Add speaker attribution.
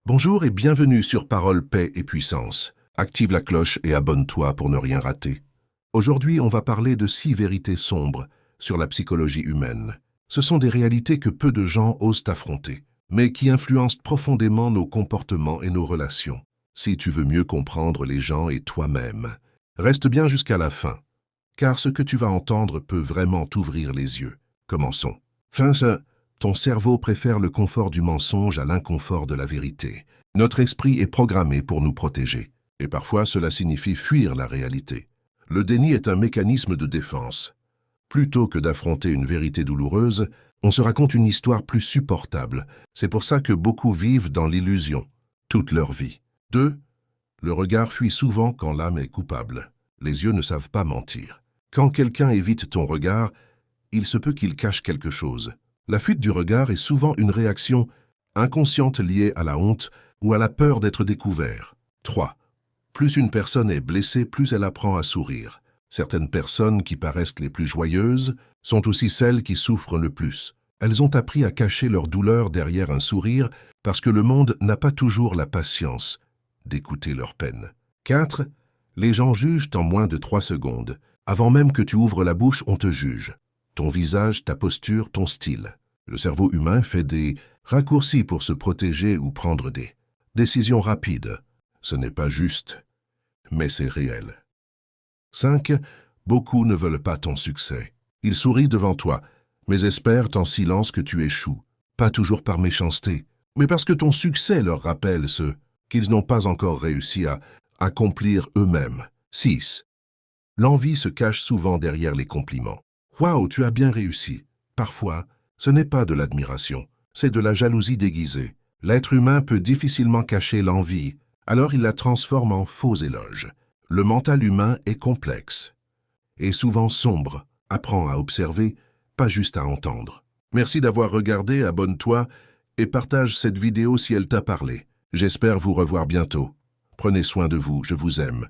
Speaker 1: Bonjour et bienvenue sur Parole, Paix et Puissance. Active la cloche et abonne-toi pour ne rien rater. Aujourd'hui, on va parler de 6 vérités sombres sur la psychologie humaine. Ce sont des réalités que peu de gens osent affronter, mais qui influencent profondément nos comportements et nos relations. Si tu veux mieux comprendre les gens et toi-même, reste bien jusqu'à la fin, car ce que tu vas entendre peut vraiment t'ouvrir les yeux. Commençons. Ton cerveau préfère le confort du mensonge à l'inconfort de la vérité. Notre esprit est programmé pour nous protéger, et parfois cela signifie fuir la réalité. Le déni est un mécanisme de défense. Plutôt que d'affronter une vérité douloureuse, on se raconte une histoire plus supportable. C'est pour ça que beaucoup vivent dans l'illusion, toute leur vie. 2. Le regard fuit souvent quand l'âme est coupable. Les yeux ne savent pas mentir. Quand quelqu'un évite ton regard, il se peut qu'il cache quelque chose. La fuite du regard est souvent une réaction inconsciente liée à la honte ou à la peur d'être découvert. 3. Plus une personne est blessée, plus elle apprend à sourire. Certaines personnes qui paraissent les plus joyeuses sont aussi celles qui souffrent le plus. Elles ont appris à cacher leur douleur derrière un sourire parce que le monde n'a pas toujours la patience d'écouter leur peine. 4. Les gens jugent en moins de 3 secondes. Avant même que tu ouvres la bouche, on te juge. Ton visage, ta posture, ton style. Le cerveau humain fait des raccourcis pour se protéger ou prendre des décisions rapides. Ce n'est pas juste, mais c'est réel. 5. Beaucoup ne veulent pas ton succès. Ils sourient devant toi, mais espèrent en silence que tu échoues. Pas toujours par méchanceté, mais parce que ton succès leur rappelle ce qu'ils n'ont pas encore réussi à accomplir eux-mêmes. 6. L'envie se cache souvent derrière les compliments. « Waouh, tu as bien réussi !» Parfois, ce n'est pas de l'admiration, c'est de la jalousie déguisée. L'être humain peut difficilement cacher l'envie, alors il la transforme en faux éloges. Le mental humain est complexe et souvent sombre. Apprends à observer, pas juste à entendre. Merci d'avoir regardé, abonne-toi et partage cette vidéo si elle t'a parlé. J'espère vous revoir bientôt. Prenez soin de vous, je vous aime.